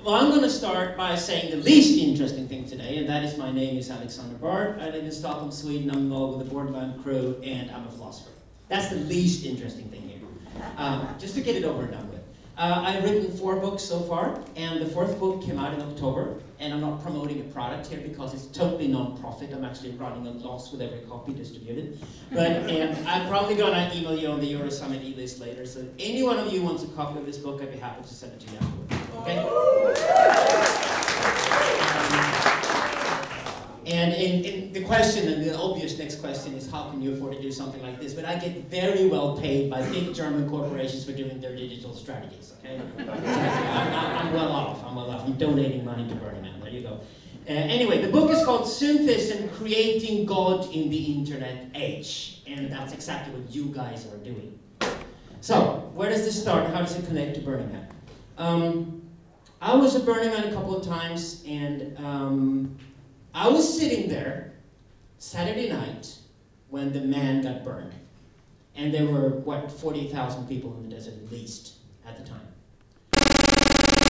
Well, I'm going to start by saying the least interesting thing today, and that is my name is Alexander Bard. I live in Stockholm, Sweden. I'm involved with the Borderland crew, and I'm a philosopher. That's the least interesting thing here. Just to get it over and done with. I've written 4 books so far, and the 4th book came out in October, and I'm not promoting a product here because it's totally non-profit. I'm actually running a loss with every copy distributed. But I'm probably going to email you on the Eurosummit e-list later, so if any one of you wants a copy of this book, I'd be happy to send it to you afterwards. Okay? And the question, and the obvious next question is, how can you afford to do something like this? But I get very well paid by big German corporations for doing their digital strategies, okay? I'm well off, I'm donating money to Burning Man, there you go. Anyway, the book is called Syntheism, Creating God in the Internet Age. And that's exactly what you guys are doing. So, where does this start? How does it connect to Burning Man? I was at Burning Man a couple of times, and I was sitting there Saturday night when the man got burned. And there were, what, 40,000 people in the desert at least at the time.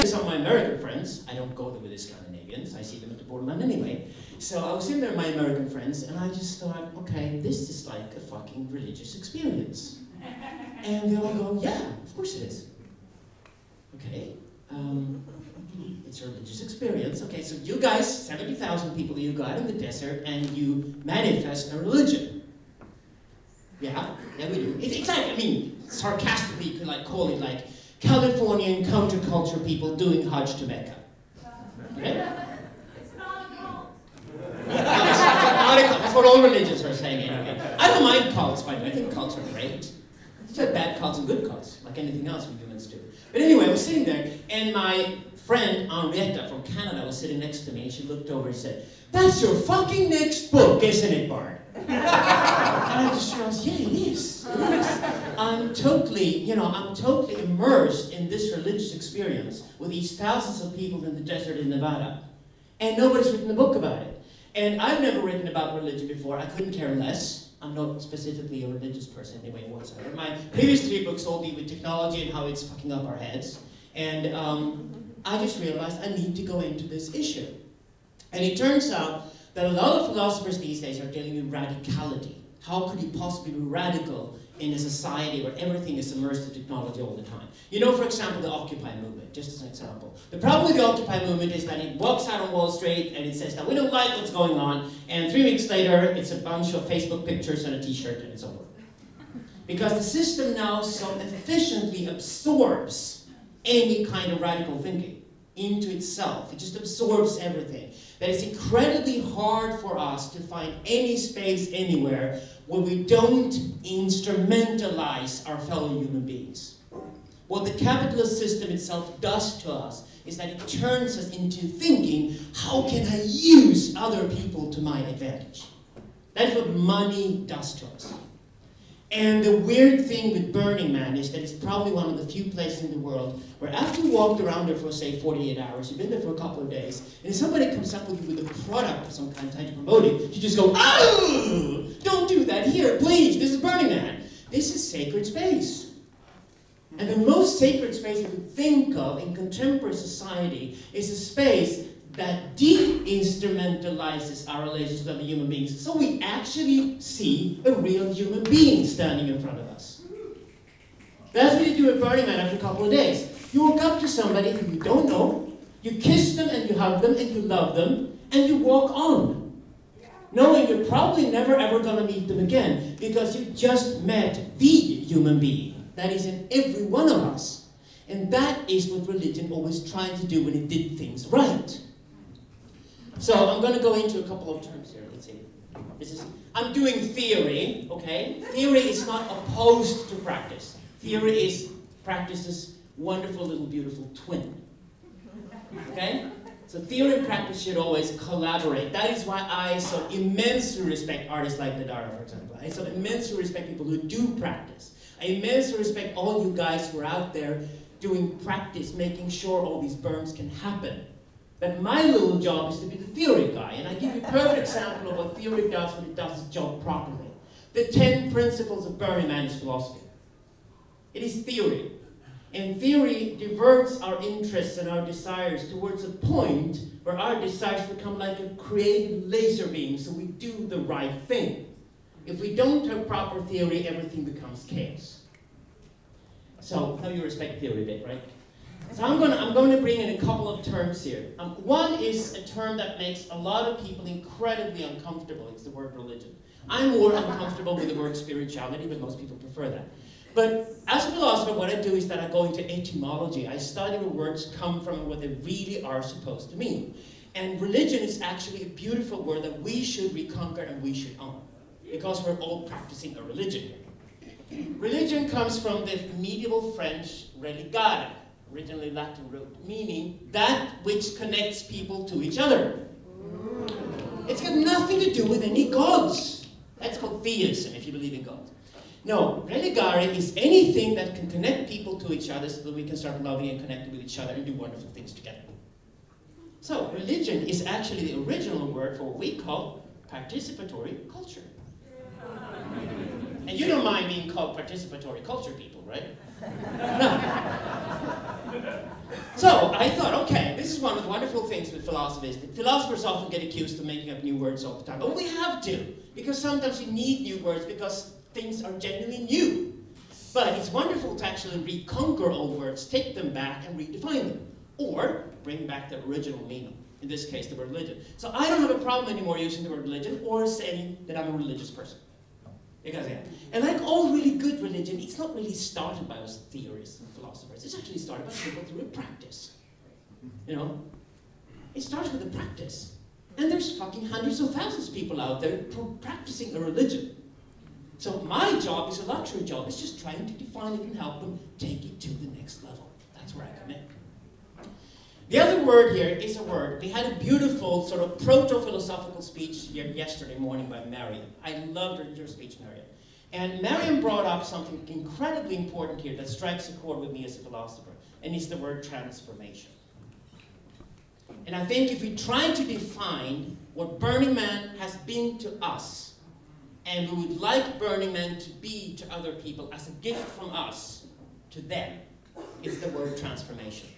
Some of my American friends, I don't go there with the Scandinavians, I see them at the borderland anyway. So I was sitting there with my American friends, and I just thought, okay, this is like a fucking religious experience. And they all go, yeah, of course it is. Okay. It's a religious experience. Okay, so you guys, 70,000 people, you go out in the desert and you manifest a religion. Yeah, we do. It's like, I mean, sarcastically, you could like call it like Californian counterculture people doing Hajj to Mecca. Okay? It's not a cult. That's what all religions are saying anyway. I don't mind cults, by the way. I think cults are great. There's like bad cults and good cults, like anything else we humans do. But anyway, I was sitting there, and my friend Henrietta from Canada was sitting next to me, and she looked over and said, "That's your fucking next book, isn't it, Bard?" And I just realized, yeah, it is. It is. I'm totally immersed in this religious experience with these thousands of people in the desert in Nevada. And nobody's written a book about it. And I've never written about religion before. I couldn't care less. I'm not specifically a religious person anyway whatsoever. My previous 3 books all deal with technology and how it's fucking up our heads. And I just realized I need to go into this issue. And it turns out that a lot of philosophers these days are dealing with radicality. How could you possibly be radical in a society where everything is immersed in technology all the time? You know, for example, the Occupy movement, just as an example. The problem with the Occupy movement is that it walks out on Wall Street and it says that we don't like what's going on, and 3 weeks later, it's a bunch of Facebook pictures and a t-shirt and it's over. Because the system now so efficiently absorbs any kind of radical thinking into itself. It just absorbs everything. That it's incredibly hard for us to find any space anywhere where we don't instrumentalize our fellow human beings. What the capitalist system itself does to us is that it turns us into thinking, how can I use other people to my advantage? That's what money does to us. And the weird thing with Burning Man is that it's probably one of the few places in the world where after you walked around there for, say, 48 hours, you've been there for a couple of days, and if somebody comes up with you with a product of some kind trying to promote it, you just go, oh, don't do that here, please, this is Burning Man. This is sacred space. And the most sacred space we could think of in contemporary society is a space that de-instrumentalizes our relations with other human beings, so we actually see a real human being standing in front of us. That's what you do at Burning Man after a couple of days. You walk up to somebody who you don't know, you kiss them and you hug them and you love them, and you walk on, knowing you're probably never ever going to meet them again, because you just met the human being that is in every one of us. And that is what religion always tried to do when it did things right. So I'm going to go into a couple of terms here. Let's see. I'm doing theory, okay? Theory is not opposed to practice. Theory is practice's wonderful little beautiful twin. Okay? So theory and practice should always collaborate. That is why I so immensely respect artists like Nadara, for example. I so immensely respect people who do practice. I immensely respect all you guys who are out there doing practice, making sure all these burns can happen. But my little job is to be the theory guy, and I give you a perfect example of what theory does when it does its job properly. The 10 principles of Burning Man is philosophy. It is theory. And theory diverts our interests and our desires towards a point where our desires become like a creative laser beam, so we do the right thing. If we don't have proper theory, everything becomes chaos. So, now you respect theory a bit, right? So I'm going to bring in a couple of terms here. One is a term that makes a lot of people incredibly uncomfortable. It's the word religion. I'm more uncomfortable with the word spirituality, but most people prefer that. But as a philosopher, what I do is that I go into etymology. I study where words come from and what they really are supposed to mean. And religion is actually a beautiful word that we should reconquer and we should own, because we're all practicing a religion here. Religion comes from the medieval French religare, originally Latin root, meaning that which connects people to each other. It's got nothing to do with any gods. That's called theism, if you believe in God. No, religare is anything that can connect people to each other so that we can start loving and connecting with each other and do wonderful things together. So, religion is actually the original word for what we call participatory culture. And you don't mind being called participatory culture people, right? No. So, I thought, okay, this is one of the wonderful things with philosophy is that philosophers often get accused of making up new words all the time. But we have to, because sometimes you need new words because things are genuinely new. But it's wonderful to actually reconquer old words, take them back and redefine them. Or bring back the original meaning. In this case, the word religion. So I don't have a problem anymore using the word religion or saying that I'm a religious person. Because, yeah. And like all really good religion, it's not really started by us theorists and philosophers. It's actually started by people through a practice. You know? It starts with a practice. And there's fucking hundreds of thousands of people out there practicing a religion. So my job is a luxury job. It's just trying to define it and help them take it to the next level. That's where I come in. The other word here is a word. We had a beautiful sort of proto-philosophical speech yesterday morning by Mariam. I loved your speech, Mariam. And Mariam brought up something incredibly important here that strikes a chord with me as a philosopher, and it's the word transformation. And I think if we try to define what Burning Man has been to us, and we would like Burning Man to be to other people as a gift from us to them, it's the word transformation.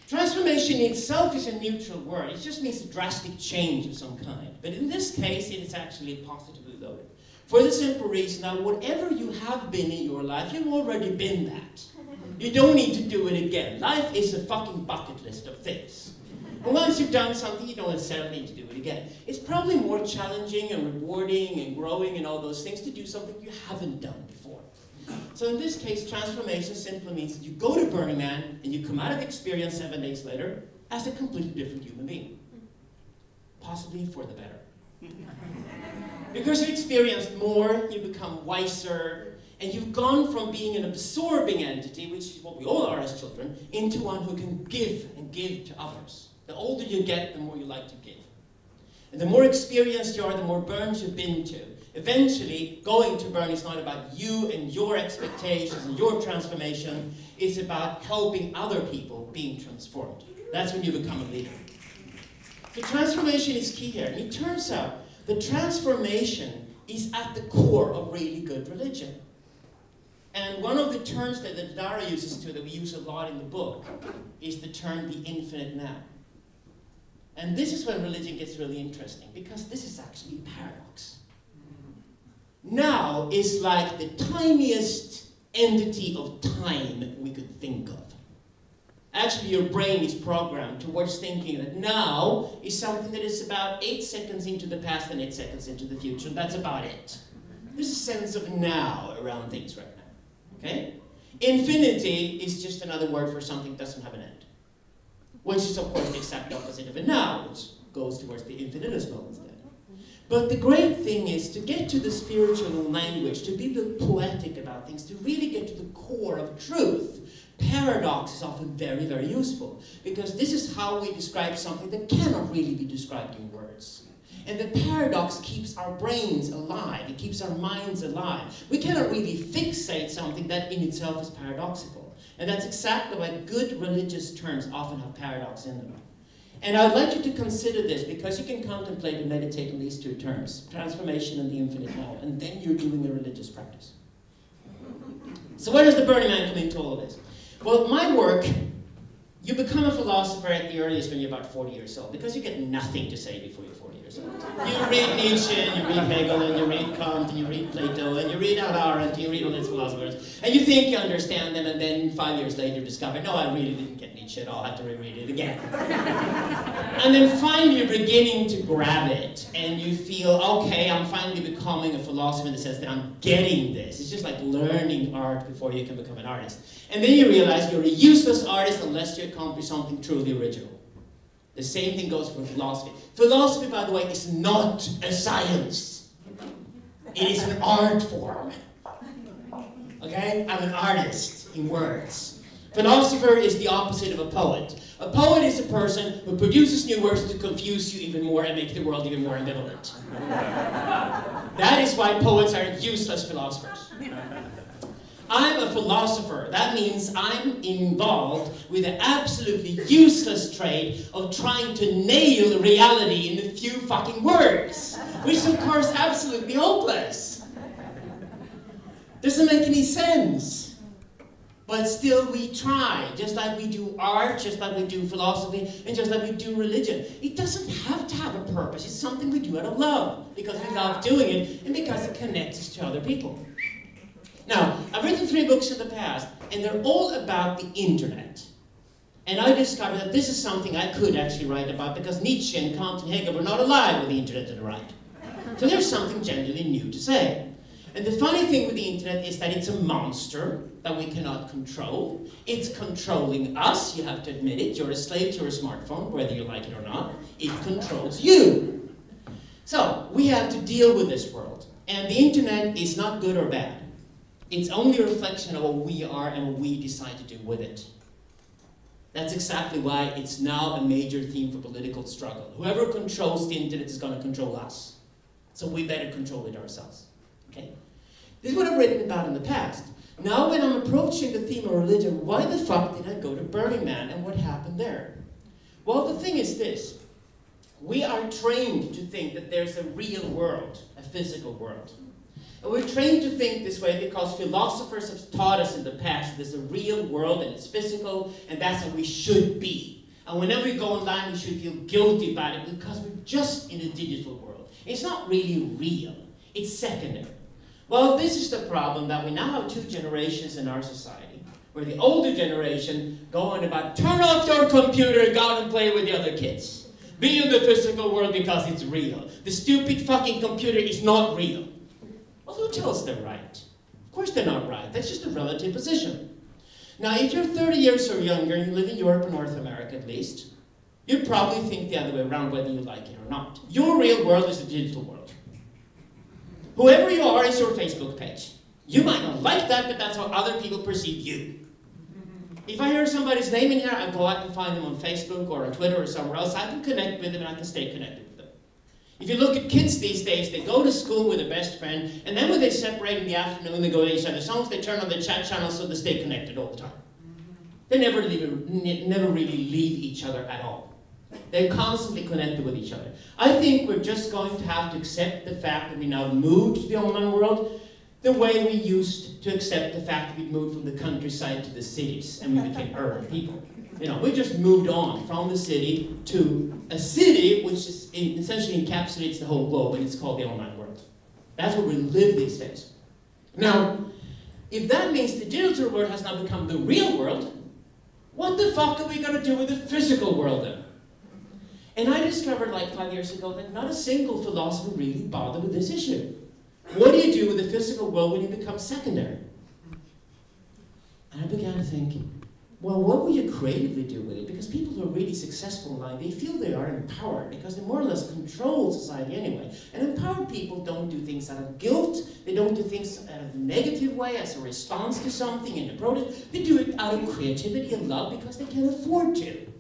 Transformation itself is a neutral word. It just means a drastic change of some kind. But in this case, it is actually positively loaded. For the simple reason that whatever you have been in your life, you've already been that. You don't need to do it again. Life is a fucking bucket list of things. And once you've done something, you don't necessarily need to do it again. It's probably more challenging and rewarding and growing and all those things to do something you haven't done before. So in this case, transformation simply means that you go to Burning Man and you come out of experience 7 days later as a completely different human being. Possibly for the better. Because you experienced more, you become wiser, and you've gone from being an absorbing entity, which is what we all are as children, into one who can give and give to others. The older you get, the more you like to give. And the more experienced you are, the more burns you've been to. Eventually, going to burn is not about you and your expectations and your transformation. It's about helping other people being transformed. That's when you become a leader. So transformation is key here. And it turns out the transformation is at the core of really good religion. And one of the terms that Dara uses that we use a lot in the book is the term the infinite now. And this is when religion gets really interesting, because this is actually a paradox. Now is like the tiniest entity of time we could think of. Actually, your brain is programmed towards thinking that now is something that is about 8 seconds into the past and 8 seconds into the future, and that's about it. There's a sense of now around things right now, okay? Infinity is just another word for something that doesn't have an end, which is, of course, the exact opposite of a now, which goes towards the infinitesimal instead. But the great thing is to get to the spiritual language, to be a bit poetic about things, to really get to the core of truth. Paradox is often very, very useful, because this is how we describe something that cannot really be described in words. And the paradox keeps our brains alive, it keeps our minds alive. We cannot really fixate something that in itself is paradoxical. And that's exactly why good religious terms often have paradox in them. And I would like you to consider this, because you can contemplate and meditate on these two terms, transformation and the infinite now, and then you're doing a religious practice. So where does the Burning Man come into all of this? Well, my work, you become a philosopher at the earliest when you're about 40 years old, because you get nothing to say before you're 40 years old. You read Nietzsche, and you read Hegel, and you read Kant, and you read Plato, and you read Hannah Arendt, and you read all these philosophers, and you think you understand them, and then 5 years later you discover, no, I really didn't get Nietzsche at all, I have to reread it again. And then finally you're beginning to grab it, and you feel, okay, I'm finally becoming a philosopher in the sense that I'm getting this. It's just like learning art before you can become an artist. And then you realize you're a useless artist unless you accomplish something truly original. The same thing goes for philosophy. Philosophy, by the way, is not a science. It is an art form. Okay? I'm an artist in words. Philosopher is the opposite of a poet. A poet is a person who produces new words to confuse you even more and make the world even more ambivalent. That is why poets are useless philosophers. I'm a philosopher. That means I'm involved with the absolutely useless trade of trying to nail reality in a few fucking words, which is of course absolutely hopeless. Doesn't make any sense. But still we try, just like we do art, just like we do philosophy, and just like we do religion. It doesn't have to have a purpose. It's something we do out of love, because we love doing it, and because it connects us to other people. Now, I've written 3 books in the past, and they're all about the internet. And I discovered that this is something I could actually write about, because Nietzsche and Kant and Hegel were not alive with the internet to the right. So there's something genuinely new to say. And the funny thing with the internet is that it's a monster that we cannot control. It's controlling us, you have to admit it. You're a slave to your smartphone, whether you like it or not. It controls you. So, we have to deal with this world. And the internet is not good or bad. It's only a reflection of what we are and what we decide to do with it. That's exactly why it's now a major theme for political struggle. Whoever controls the internet is going to control us. So we better control it ourselves. Okay? This is what I've written about in the past. Now when I'm approaching the theme of religion, why the fuck did I go to Burning Man and what happened there? Well, the thing is this. We are trained to think that there's a real world, a physical world. And we're trained to think this way because philosophers have taught us in the past there's a real world and it's physical and that's how we should be. And whenever we go online we should feel guilty about it because we're just in a digital world. It's not really real. It's secondary. Well, this is the problem that we now have 2 generations in our society where the older generation go on about turn off your computer and go out and play with the other kids. Be in the physical world because it's real. The stupid fucking computer is not real. Well, who tells they're right? Of course they're not right. That's just a relative position. Now, if you're 30 years or younger, and you live in Europe or North America at least, you'd probably think the other way around whether you like it or not. Your real world is the digital world. Whoever you are is your Facebook page. You might not like that, but that's how other people perceive you. If I hear somebody's name in here, I go out and find them on Facebook or on Twitter or somewhere else. I can connect with them and I can stay connected. If you look at kids these days, they go to school with a best friend, and then when they separate in the afternoon, they go to each other's homes, they turn on their chat channels so they stay connected all the time. They never really leave each other at all. They're constantly connected with each other. I think we're just going to have to accept the fact that we now moved to the online world the way we used to accept the fact that we moved from the countryside to the cities and we became urban people. You know, we just moved on from the city to a city which is essentially encapsulates the whole globe, and it's called the online world. That's where we live these days. Now, if that means the digital world has now become the real world, what the fuck are we going to do with the physical world then? And I discovered like 5 years ago that not a single philosopher really bothered with this issue. What do you do with the physical world when it becomes secondary? And I began to think, well, what will you creatively do with it? Because people who are really successful in life, they feel they are empowered because they more or less control society anyway. And empowered people don't do things out of guilt. They don't do things out of a negative way as a response to something in a protest. They do it out of creativity and love because they can afford to.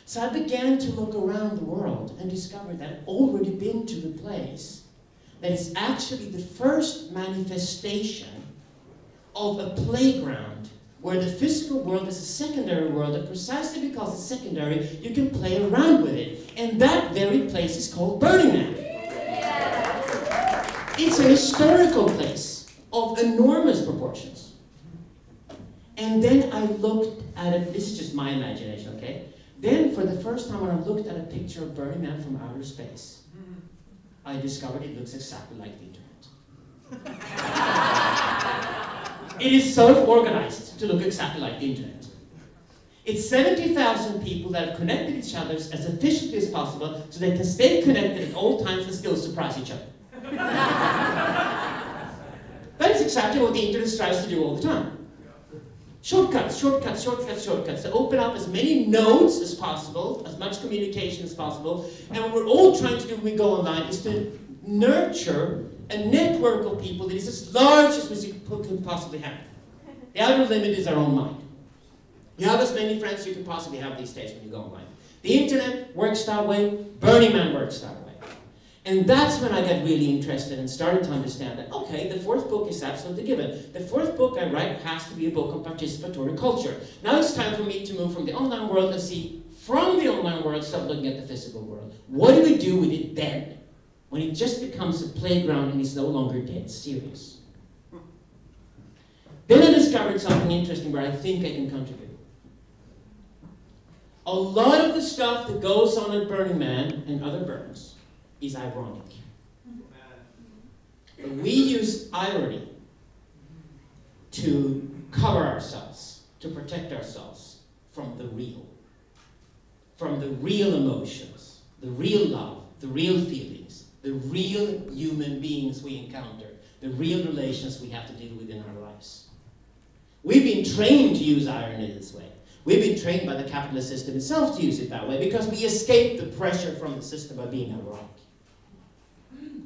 So I began to look around the world and discovered that I'd already been to the place that is actually the first manifestation of a playground where the physical world is a secondary world, and precisely because it's secondary, you can play around with it. And that very place is called Burning Man. It's a historical place of enormous proportions. And then I looked at it, this is just my imagination, okay? Then for the first time when I looked at a picture of Burning Man from outer space, I discovered it looks exactly like the internet. It is self-organized to look exactly like the internet. It's 70,000 people that have connected each other as efficiently as possible so they can stay connected at all times and still surprise each other. That is exactly what the internet strives to do all the time. Shortcuts, shortcuts, shortcuts, shortcuts, to open up as many nodes as possible, as much communication as possible, and what we're all trying to do when we go online is to nurture a network of people that is as large as we can possibly have. The outer limit is our own mind. You have as many friends you can possibly have these days when you go online. The internet works that way, Burning Man works that way. And that's when I got really interested and started to understand that, okay, the fourth book is absolutely given. The fourth book I write has to be a book on participatory culture. Now it's time for me to move from the online world and see, from the online world, start looking at the physical world. What do we do with it then? When it just becomes a playground and is no longer dead serious. Then I discovered something interesting where I think I can contribute. A lot of the stuff that goes on at Burning Man and other burns is ironic. But we use irony to cover ourselves, to protect ourselves from the real emotions, the real love, the real feelings, the real human beings we encounter, the real relations we have to deal with in our lives. We've been trained to use irony this way. We've been trained by the capitalist system itself to use it that way because we escape the pressure from the system by being ironic.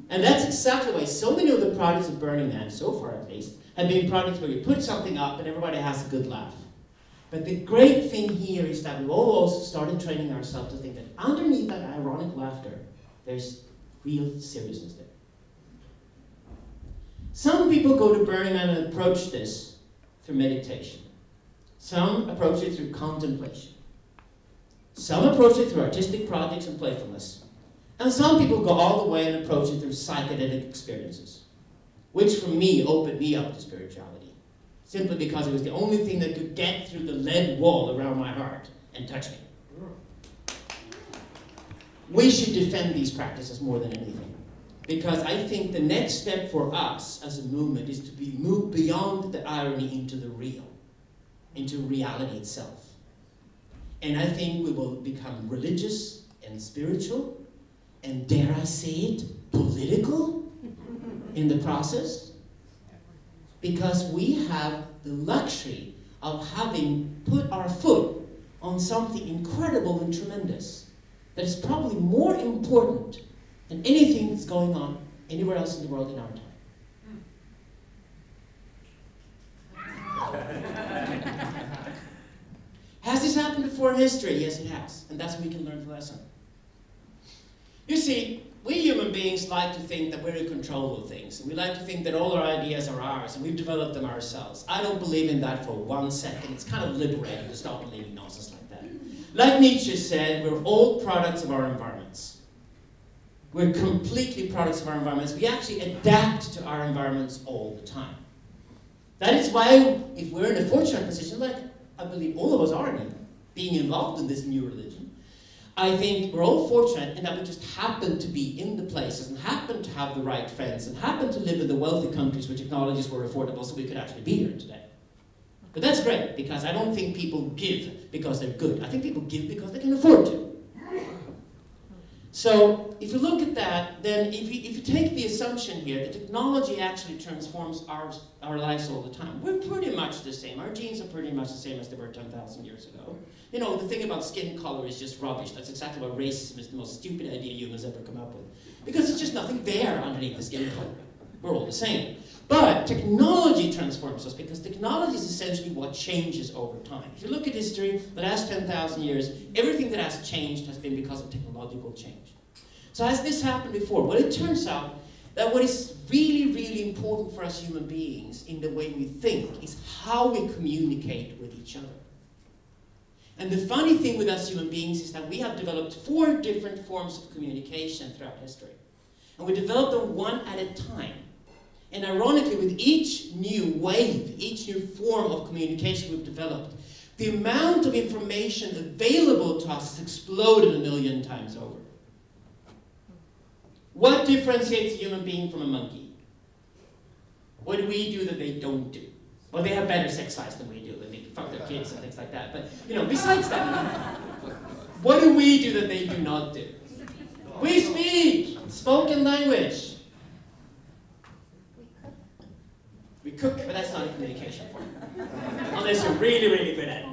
And that's exactly why so many of the products of Burning Man, so far at least, have been products where you put something up and everybody has a good laugh. But the great thing here is that we've all also started training ourselves to think that underneath that ironic laughter, there's real seriousness there. Some people go to Burning Man and approach this through meditation. Some approach it through contemplation. Some approach it through artistic projects and playfulness. And some people go all the way and approach it through psychedelic experiences, which for me opened me up to spirituality, simply because it was the only thing that could get through the lead wall around my heart and touch me. We should defend these practices more than anything, because I think the next step for us as a movement is to move beyond the irony into the real, into reality itself. And I think we will become religious and spiritual, and dare I say it, political in the process, because we have the luxury of having put our foot on something incredible and tremendous that is probably more important than anything that's going on anywhere else in the world in our time. Has this happened before in history? Yes, it has. And that's when we can learn the lesson. You see, we human beings like to think that we're in control of things. And we like to think that all our ideas are ours, and we've developed them ourselves. I don't believe in that for 1 second. It's kind of liberating to stop believing nonsense like that. Like Nietzsche said, we're all products of our environments. We're completely products of our environments. We actually adapt to our environments all the time. That is why, if we're in a fortunate position, like I believe all of us are in being involved in this new religion, I think we're all fortunate in that we just happen to be in the places and happen to have the right friends and happen to live in the wealthy countries where technologies were affordable so we could actually be here today. But that's great, because I don't think people give because they're good. I think people give because they can afford to. So if you look at that, then if you take the assumption here that technology actually transforms our lives all the time, we're pretty much the same. Our genes are pretty much the same as they were 10,000 years ago. You know, the thing about skin color is just rubbish. That's exactly why racism is the most stupid idea humans ever come up with. Because there's just nothing there underneath the skin color. We're all the same. But technology transforms us, because technology is essentially what changes over time. If you look at history, the last 10,000 years, everything that has changed has been because of technological change. So has this happened before? Well, it turns out that what is really, really important for us human beings in the way we think is how we communicate with each other. And the funny thing with us human beings is that we have developed 4 different forms of communication throughout history. And we developed them one at a time. And ironically, with each new wave, each new form of communication we've developed, the amount of information available to us has exploded 1,000,000 times over. What differentiates a human being from a monkey? What do we do that they don't do? Well, they have better sex lives than we do. They fuck their kids and things like that. But, you know, besides that, what do we do that they do not do? We speak spoken language. We cook, but that's not a communication form. Unless you're really, really good at it.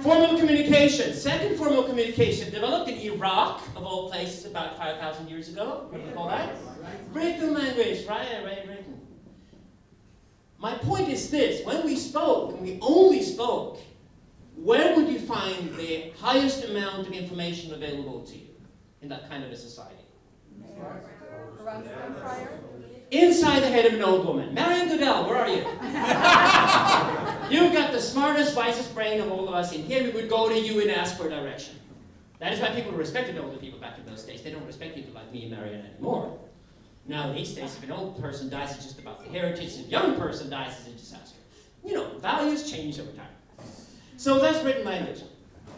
Formal communication. Second formal communication developed in Iraq, of all places, about 5,000 years ago. What do you call that? Written language, right? Written. My point is this. When we spoke, and we only spoke, where would you find the highest amount of information available to you in that kind of a society? Inside the head of an old woman. Marion Goodell, where are you? You've got the smartest, wisest brain of all of us in here. We would go to you and ask for direction. That is why people respected older people back in those days. They don't respect people like me and Marion anymore. Now, these days, if an old person dies, it's just about the heritage. If a young person dies, it's a disaster. You know, values change over time. So that's written language.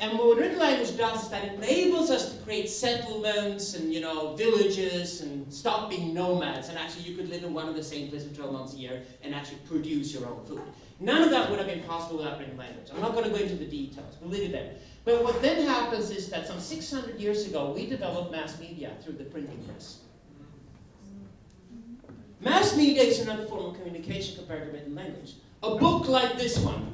And what written language does is that it enables us to create settlements and, you know, villages and stop being nomads. And actually, you could live in one of the same place for 12 months a year and actually produce your own food. None of that would have been possible without written language. I'm not going to go into the details. We'll leave it there. But what then happens is that some 600 years ago, we developed mass media through the printing press. Mass media is another form of communication compared to written language. A book like this one,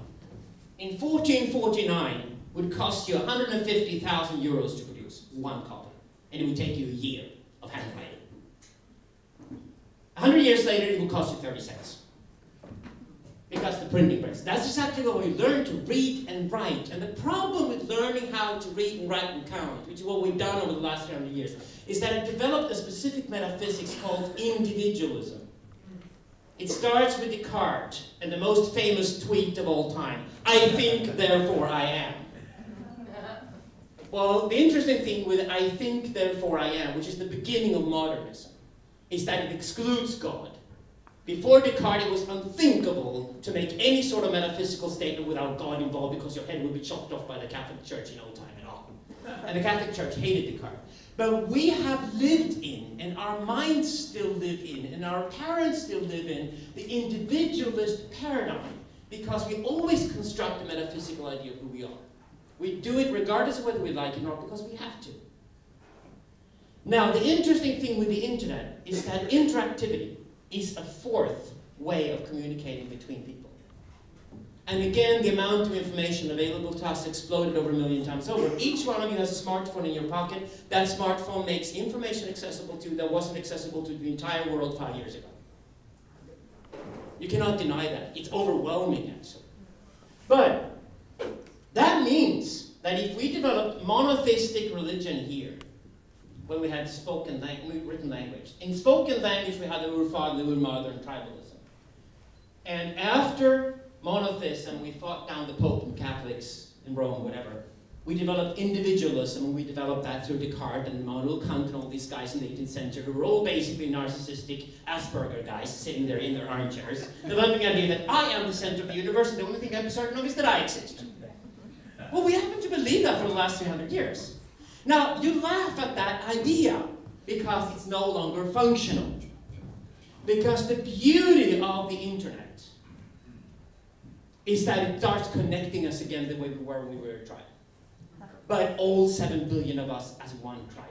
in 1449, would cost you 150,000 euros to produce one copy. And it would take you a year of handwriting. 100 years later, it will cost you 30 cents. Because the printing press. That's exactly what we learn to read and write. And the problem with learning how to read and write and count, which is what we've done over the last 300 years, is that it developed a specific metaphysics called individualism. It starts with Descartes and the most famous tweet of all time. I think, therefore I am. Well, the interesting thing with I think, therefore I am, which is the beginning of modernism, is that it excludes God. Before Descartes, it was unthinkable to make any sort of metaphysical statement without God involved because your head would be chopped off by the Catholic Church in no time at all. And the Catholic Church hated Descartes. But we have lived in, and our minds still live in, and our parents still live in, the individualist paradigm because we always construct a metaphysical idea of who we are. We do it regardless of whether we like it or not because we have to. Now, the interesting thing with the internet is that interactivity is a fourth way of communicating between people. And again, the amount of information available to us exploded over 1,000,000 times over. Each one of you has a smartphone in your pocket. That smartphone makes information accessible to you that wasn't accessible to the entire world 5 years ago. You cannot deny that. It's overwhelming, actually. But that means that if we developed monotheistic religion here, when we had written language. In spoken language, we had the Urfather, the Urmother, and tribalism. And after monotheism, we fought down the Pope and Catholics in Rome, whatever. We developed individualism, and we developed that through Descartes and Immanuel Kant and all these guys in the 18th century who were all basically narcissistic Asperger guys sitting there in their armchairs, developing the idea that I am the center of the universe, and the only thing I'm certain of is that I exist. Well, we happen to believe that for the last 300 years. Now, you laugh at that idea because it's no longer functional. Because the beauty of the internet is that it starts connecting us again the way we were when we were a tribe. But all 7 billion of us as one tribe.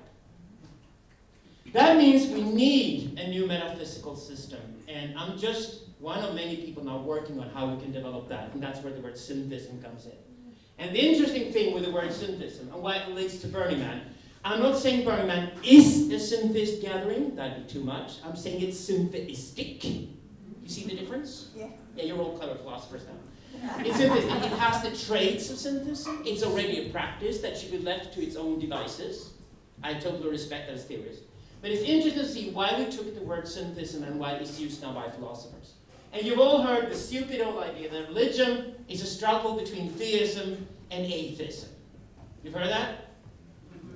That means we need a new metaphysical system. And I'm just one of many people now working on how we can develop that. And that's where the word syntheism comes in. And the interesting thing with the word syntheism, and why it relates to Burning Man, I'm not saying Burning Man is a syntheist gathering, that'd be too much. I'm saying it's syntheistic. You see the difference? Yeah. Yeah, you're all clever philosophers now. It's syntheistic. It has the traits of syntheism. It's already a practice that should be left to its own devices. I totally respect that as theorists. But it's interesting to see why we took the word syntheism and why it's used now by philosophers. And you've all heard the stupid old idea that religion is a struggle between theism and atheism. You've heard that?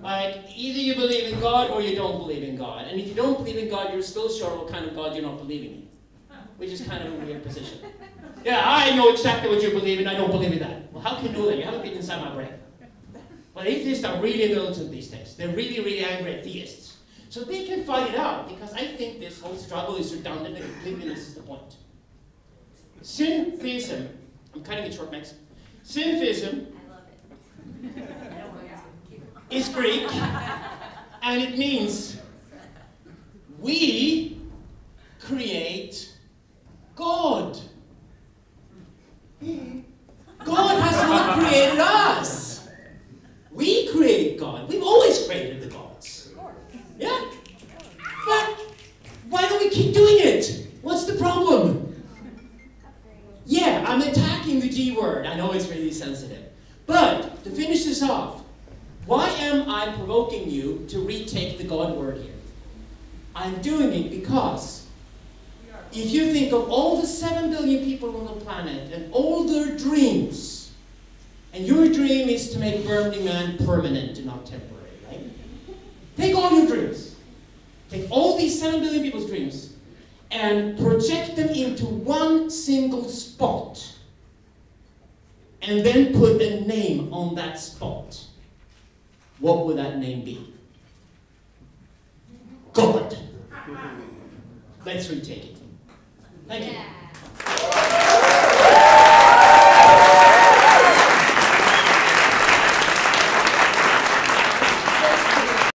Like, either you believe in God or you don't believe in God. And if you don't believe in God, you're still sure what kind of God you're not believing in. Which is kind of a weird position. Yeah, I know exactly what you believe in, I don't believe in that. Well, how can you know that? You haven't been inside my brain. But atheists are really militant these days. They're really, really angry at theists. So they can fight it out, because I think this whole struggle is redundant and completely misses the point. Syntheism, I'm cutting it short, Max. Syntheism is Greek, and it means we create God. God has not created us. We create God. We've always created the gods. Yeah? But why don't we keep doing it? What's the problem? Yeah, I'm attacking the G word. I know it's really sensitive. But to finish this off, why am I provoking you to retake the God word here? I'm doing it because if you think of all the 7 billion people on the planet and all their dreams, and your dream is to make Burning Man permanent and not temporary, right? Take all your dreams. Take all these 7 billion people's dreams and project them into one single spot. And then put a name on that spot. What would that name be? God. Let's retake it. Thank you.